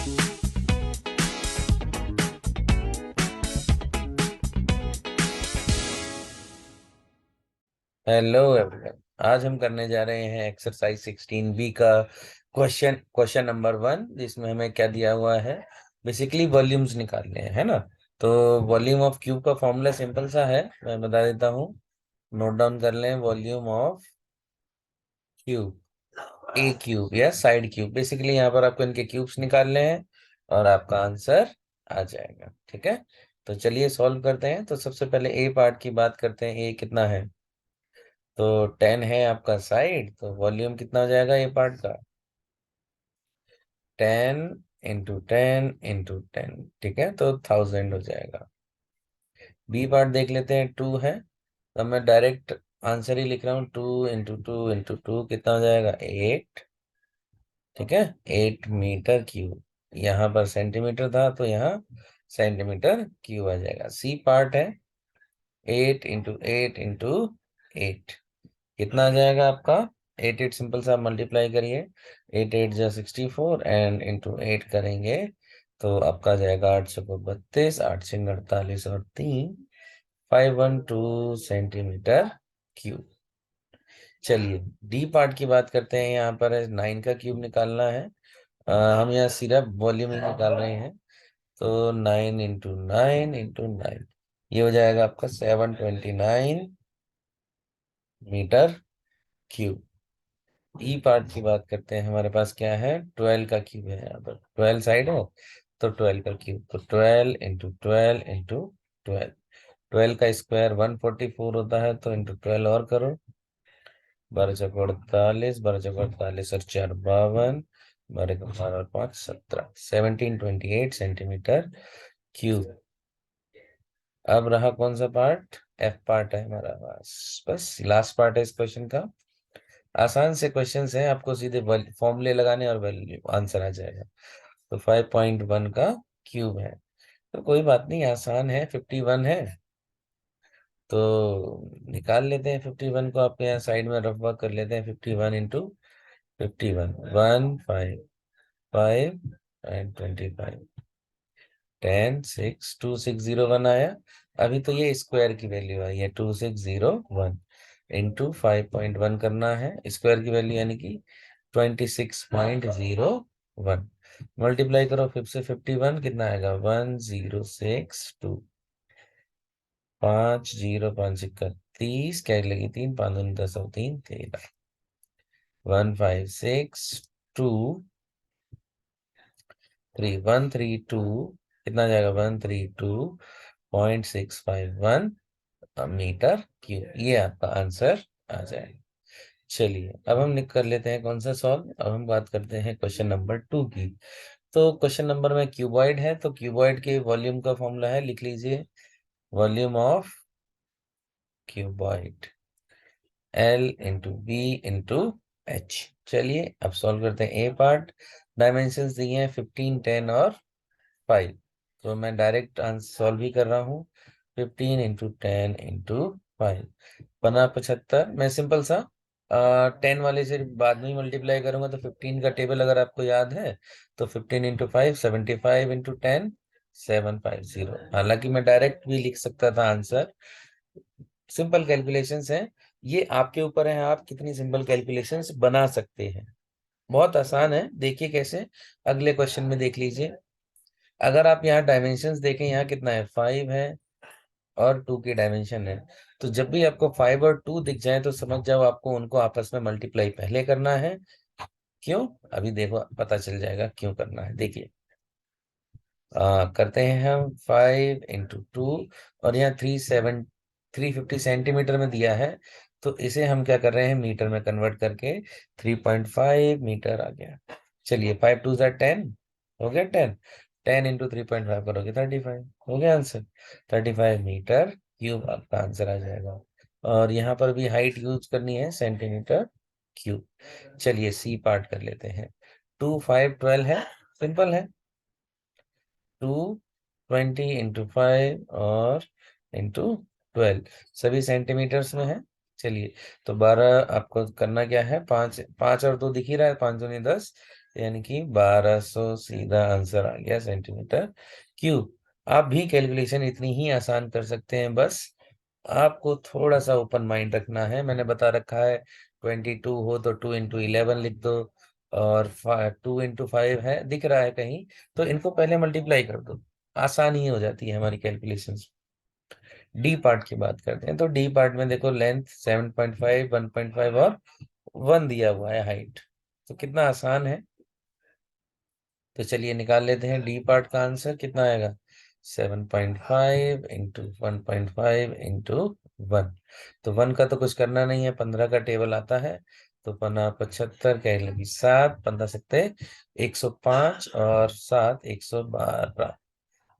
Hello everyone. आज हम करने जा रहे हैं एक्सरसाइज 16B का क्वेश्चन नंबर 1, जिसमें हमें क्या दिया हुआ है, बेसिकली वॉल्यूम्स निकालने हैं, है ना। तो वॉल्यूम ऑफ क्यूब का फॉर्मूला सिंपल सा है, मैं बता देता हूँ। नोट डाउन कर लें, volume of cube, A cube या साइड क्यूब। बेसिकली यहाँ पर आपको इनके क्यूब्स निकालने हैं और आपका आंसर आ जाएगा। ठीक है, तो चलिए सॉल्व करते हैं। तो सबसे पहले ए पार्ट की बात करते हैं। ए कितना है? तो 10 है आपका साइड, तो वॉल्यूम कितना हो जाएगा ए पार्ट का? 10 × 10 × 10। ठीक है, तो 1000 हो जाएगा। बी पार्ट देख लेते हैं। 2 है, तो मैं डायरेक्ट आंसर ही लिख रहा हूँ। 2 × 2 × 2 कितना हो जाएगा? 8। ठीक है, 8 मीटर क्यूब। यहाँ पर सेंटीमीटर था, तो यहाँ सेंटीमीटर क्यूब आ जाएगा। सी पार्ट है, 8 × 8 × 8 कितना आ जाएगा आपका? 8 8 सिंपल सा मल्टीप्लाई करिए। 8 8 जा 64 एंड इंटू 8 करेंगे तो आपका आ जाएगा 832, 8 × 48 और 3, 512 सेंटीमीटर क्यूब। चलिए डी पार्ट की बात करते हैं। यहाँ पर 9 का क्यूब निकालना है। हम यहाँ सिर्फ वॉल्यूम ही निकाल रहे हैं। तो 9 × 9 × 9 ये हो जाएगा आपका 729 मीटर क्यूब। ई पार्ट की बात करते हैं। हमारे पास क्या है? 12 का क्यूब है। यहाँ पर 12 साइड है, तो 12 का क्यूब, तो 12 × 12 × 12। 12 का स्क्वायर 144 होता है, तो इंटू 12 और करो। 12 × 4 = 48, 12 × 48 और 4 = 52, 12 × 4 और 5 = 17, 1728 सेंटीमीटर क्यूब। अब रहा कौन सा पार्ट? एफ पार्ट है हमारा पास। बस लास्ट पार्ट है इस क्वेश्चन का। आसान से क्वेश्चंस हैं, आपको सीधे फॉर्मूले लगाने और वैल्यू आंसर आ जाएगा। तो 5.1 का क्यूब है, तो कोई बात नहीं, आसान है। 51 है, तो निकाल लेते हैं 51 को। आपके यहाँ साइड में रफ वर्क कर लेते हैं। 51 × 51, 155 एंड 25 10 6 2601 आया। अभी तो ये स्क्वायर की वैल्यू आई है, 2601 इंटू 5.1 करना है स्क्वायर की वैल्यू, यानी कि 26.01। मल्टीप्लाई करो 5 से 51, कितना आएगा? 1062। 5 0 5 क्या लगी? 3 5 दूनी 10 और 3 13। 1562 कितना आ जाएगा? 132.651 मीटर क्यूब। ये आपका आंसर आ जाएगा। चलिए अब हम कर लेते हैं कौन सा सॉल्व। अब हम बात करते हैं क्वेश्चन नंबर 2 की। तो क्वेश्चन नंबर में क्यूबॉइड है, तो क्यूबॉइड के वॉल्यूम का फॉर्मूला है, लिख लीजिए। Volume of cuboid L × B × H। चलिए अब सॉल्व करते हैं। ए पार्ट डायमेंशंस दिए हैं 15 10 और 5, तो मैं डायरेक्ट आंसर सॉल्व ही कर रहा हूँ। 15 × 10 × 5 बना 75। मैं सिंपल सा 10 वाले से बाद में मल्टीप्लाई करूंगा। तो 15 का टेबल अगर आपको याद है, तो 15 × 5 75 × 10 750। हालांकि मैं डायरेक्ट भी लिख सकता था आंसर। सिंपल कैलकुलेशंस हैं, ये आपके ऊपर है, आप कितनी सिंपल कैलकुलेशंस बना सकते हैं। बहुत आसान है, देखिए कैसे। अगले क्वेश्चन में देख लीजिए। अगर आप यहाँ डायमेंशंस देखें, यहाँ कितना है? 5 है और 2 की डायमेंशन है। तो जब भी आपको 5 और 2 दिख जाए, तो समझ जाओ आपको उनको आपस में मल्टीप्लाई पहले करना है। क्यों? अभी देखो पता चल जाएगा क्यों करना है। देखिए करते हैं हम 5 × 2, और यहाँ 350 सेंटीमीटर में दिया है, तो इसे हम क्या कर रहे हैं? मीटर में कन्वर्ट करके 3.5 मीटर आ गया। चलिए 5 2 10 हो गया। 10 10 × 3.5 करोगे 35 हो गया आंसर। 35 मीटर क्यूब आपका आंसर आ जाएगा। और यहाँ पर भी हाइट यूज करनी है, सेंटीमीटर क्यूब। चलिए सी पार्ट कर लेते हैं। 2 5 12 है, सिंपल है। 2 20 × 5 और इंटू 12 सभी सेंटीमीटर्स में है। चलिए तो 12 आपको करना क्या है? 5 5 और 2 दिख ही रहा है, 5 दूनी 10 यानी कि 1200 सीधा आंसर आ गया सेंटीमीटर क्यूब। आप भी कैलकुलेशन इतनी ही आसान कर सकते हैं, बस आपको थोड़ा सा ओपन माइंड रखना है। मैंने बता रखा है 22 हो तो 2 into 11 लिख दो, और 2 into 5 है दिख रहा है कहीं, तो इनको पहले मल्टीप्लाई कर दो, आसानी हो जाती है हमारी कैलकुलेशंस। डी पार्ट की बात करते हैं, तो डी पार्ट में देखो लेंथ 7.5, 1.5 और 1 दिया हुआ है हाइट, तो कितना आसान है। तो चलिए निकाल लेते हैं डी पार्ट का आंसर कितना आएगा, 7.5 into 1.5 into 1। तो 1 का तो कुछ करना नहीं है, 15 का टेबल आता है, तो 15 75 कह लगी 7 15 सकते 105 और 7 112।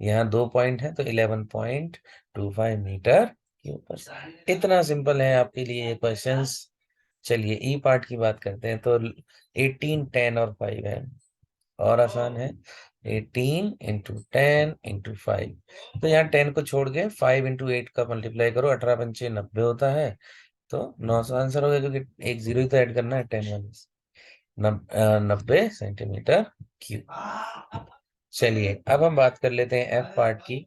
यहाँ 2 पॉइंट है तो 11.25 मीटर के ऊपर। इतना सिंपल है आपके लिए ये क्वेश्चंस। चलिए ई पार्ट की बात करते हैं, तो 18 10 और 5 है, और आसान है। 18 into 10 into 5, तो यहाँ 10 को छोड़ के 5 into 8 का मल्टीप्लाई करो, 18 × 5 = 90 होता है, तो 900 आंसर हो गया, क्योंकि एक जीरो ही तो ऐड करना है 10 वाले से। 90 सेंटीमीटर क्यूब। चलिए अब हम बात कर लेते हैं एफ पार्ट की।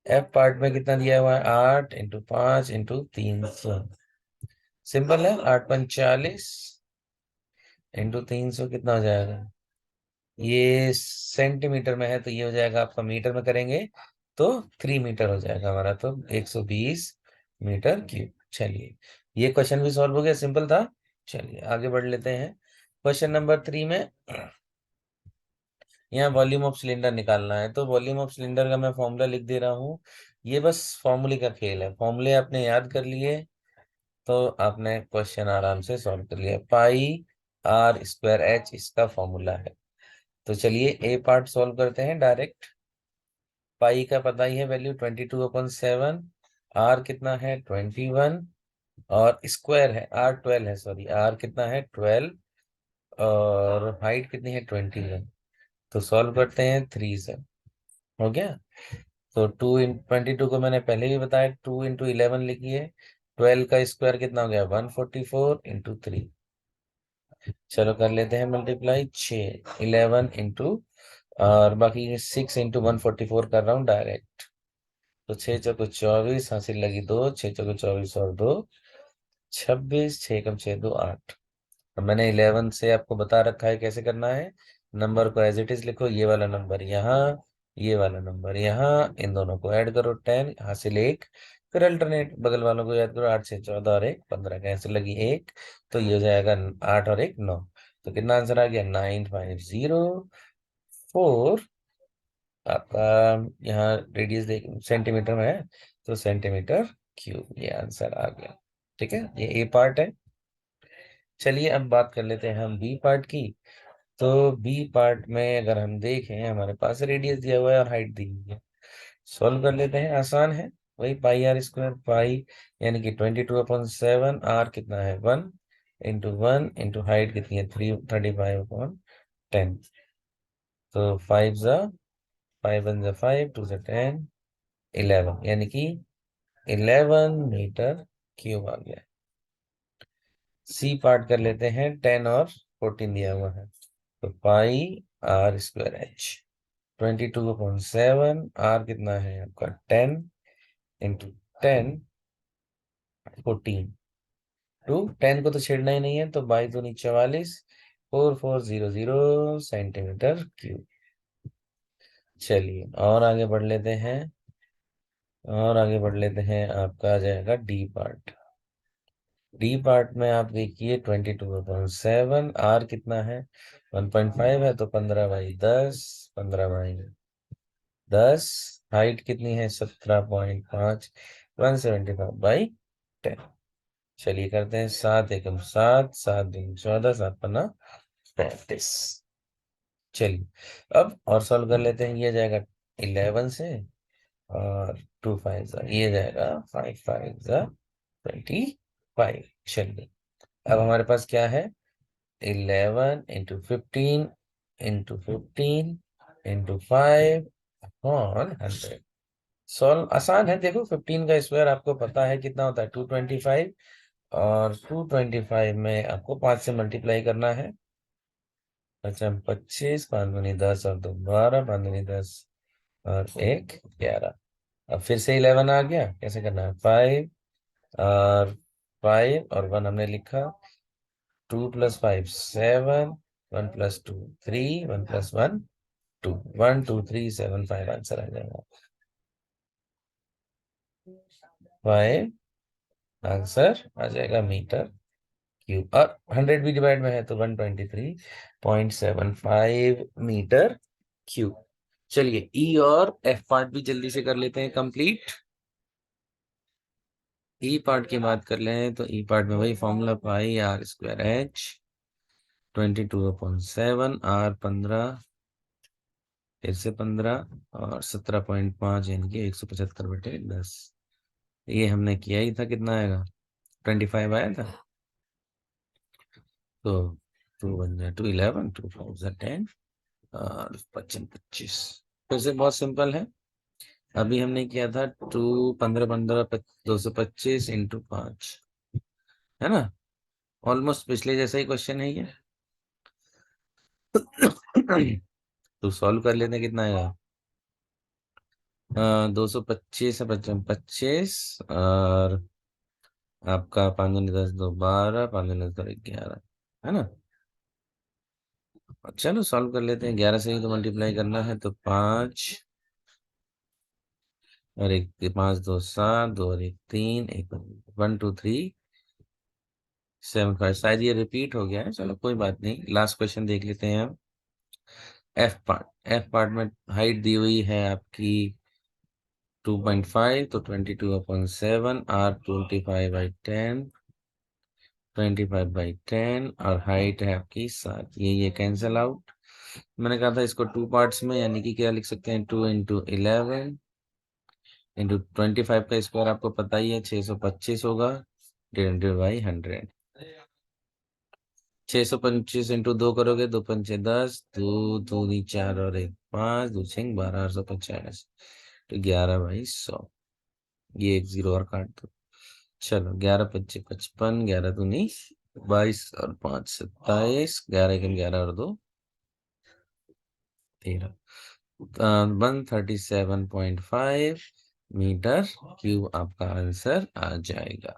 एफ पार्ट में कितना दिया हुआ है, 8 into 5 into 300। सिंपल है, 8 × 40 × 300 कितना हो जाएगा, ये सेंटीमीटर में है तो ये हो जाएगा आपका मीटर में करेंगे तो 3 मीटर हो जाएगा हमारा, तो 120 मीटर क्यूब। चलिए ये क्वेश्चन भी सॉल्व हो गया, सिंपल था। चलिए आगे बढ़ लेते हैं। क्वेश्चन नंबर 3 में यहाँ वॉल्यूम ऑफ सिलेंडर निकालना है, तो वॉल्यूम ऑफ सिलेंडर का मैं फॉर्मूला लिख दे रहा हूँ। ये बस फॉर्मूले का खेल है, फॉर्मूले आपने याद कर लिए तो आपने क्वेश्चन आराम से सॉल्व कर लिया। πr² इसका फॉर्मूला है। तो चलिए ए पार्ट सॉल्व करते हैं डायरेक्ट। पाई का पता ही है वैल्यू 22/7, आर कितना है 21, और स्क्वायर है आर 12 है, सॉरी आर कितना है 12, और हाइट कितनी है 21। तो सॉल्व करते हैं 3 से, हो गया। तो 2 × 22 को मैंने पहले भी बताया, 2 × 11 लिखिए। 12 का स्क्वायर कितना हो गया 144 × 3। चलो कर लेते हैं मल्टीप्लाई, 6 11 और बाकी 6 × 144 कर रहा हूँ डायरेक्ट। तो 6 × 4 = 24, हासिल लगी 2, 6 × 24 और 2 26, 6 × 6 = 8। अब मैंने 11 से आपको बता रखा है कैसे करना है। नंबर को एज इट इज लिखो, ये वाला नंबर यहाँ, ये वाला नंबर यहाँ, इन दोनों को ऐड करो 10, हासिल 1। फिर अल्टरनेट बगल वालों को याद करो, 8 से 14 और 1 15, कैसे लगी 1, तो ये हो जाएगा 8 और 1 9। तो कितना आंसर आ गया 9504। आपका यहाँ रेडियस देख सेंटीमीटर में है, तो सेंटीमीटर क्यूब ये आंसर आ गया। ठीक है, ये ए पार्ट है। चलिए अब बात कर लेते हैं हम बी पार्ट की। तो बी पार्ट में अगर हम देखें, हमारे पास रेडियस दिया हुआ है और हाइट दी हुई है, सॉल्व कर लेते हैं, आसान है। वही πr², पाई यानी कि 22/7, आर कितना है 1 × 1 × हाइट कितनी है 35/10। तो 5 × 5 = 5, 2 × 10 11, यानी कि 11 मीटर क्यूब आ गया। सी पार्ट कर लेते हैं, 10 और 14 दिया हुआ है, तो πr²h 22/7, आर कितना है आपका 10 × 10 14, 10 को तो छेड़ना ही नहीं है, तो 22 × 44 4400 सेंटीमीटर क्यूब। चलिए और आगे बढ़ लेते हैं, आपका आ जाएगा डी पार्ट। डी पार्ट में आप देखिए 22/7, आर कितना है 1.5 है, तो 15/10, 15/10, हाइट कितनी है 17.5, 175/10। चलिए करते हैं 7 एकम 7, 7 दूनी 14, 7 × 5 = 35। चलिए अब और सॉल्व कर लेते हैं, ये जाएगा 11 से, और 2 5 ये जाएगा 5 5 25। चलिए अब हमारे पास क्या है, 11 × 15 × 15 × 5 सॉल्व आसान है। देखो 15 का स्क्वायर आपको पता है कितना होता है 225, और 225 में आपको 5 से मल्टीप्लाई करना है, अच्छा, 25, 5 दूनी 10 और 2 12, 5 दूनी 10 और 1 11। अब फिर से 11 आ गया, कैसे करना है? 5 और 5 और 1 हमने लिखा। 2 + 5 7, 1 + 2 3, 1 + 1 2, 1 2 3 7 5 आंसर आ जाएगा। 5 आंसर आ जाएगा मीटर क्यूब, और 100 भी डिवाइड में है तो 123.75 मीटर क्यूब। चलिए ई और एफ पार्ट भी जल्दी से कर लेते हैं कंप्लीट। ई पार्ट की बात कर लें तो ई पार्ट में वही फॉर्मूला, पाई r²h 22/7, r 15, फिर से 15 और 17.5 यानी कि 175/10। ये हमने किया ही था, कितना आएगा? 25 आया था। तो 2 बन जाए 2 11, 2 4 10 और 25 25। फिर से बहुत सिंपल है। अभी हमने किया था 2 15 15 225 इंटू 5, है ना? ऑलमोस्ट पिछले जैसा ही क्वेश्चन है ये। तो सॉल्व कर लेते हैं, कितना आएगा? 225 है, 25 और आपका 5 दूनी 10 2 12, 5 दूनी 10 11, है ना? चलो सॉल्व कर लेते हैं। 11 से ही तो मल्टीप्लाई करना है, तो 5 और 1 5 2 7, 2 और 1 3, 1 1 2 3 7 5। शायद ये रिपीट हो गया है, चलो कोई बात नहीं। लास्ट क्वेश्चन देख लेते हैं हम। एफ पार्ट, एफ पार्ट में हाइट दी हुई है आपकी 2.5, तो 22/7, r 25/10, 25/10 और हाइट है आपकी 7। ये कैंसिल आउट। मैंने कहा था इसको टू पार्ट्स में, यानी कि क्या लिख सकते हैं? 2 × 11 इंटू 25 का स्क्वायर आपको पता ही है 625 होगा, डिवाइडेड बाई 100। 625 इंटू 2 करोगे, 2 पंचे 10, 2 दूनी 4 और 1 5, 2 6 12, 850, तो 11/100। ये एक जीरो और काट दो। चलो 11 25 55, 11 दूनी 22 और 5 27, 11 1 11 और 2 13, 137.5 मीटर क्यूब आपका आंसर आ जाएगा।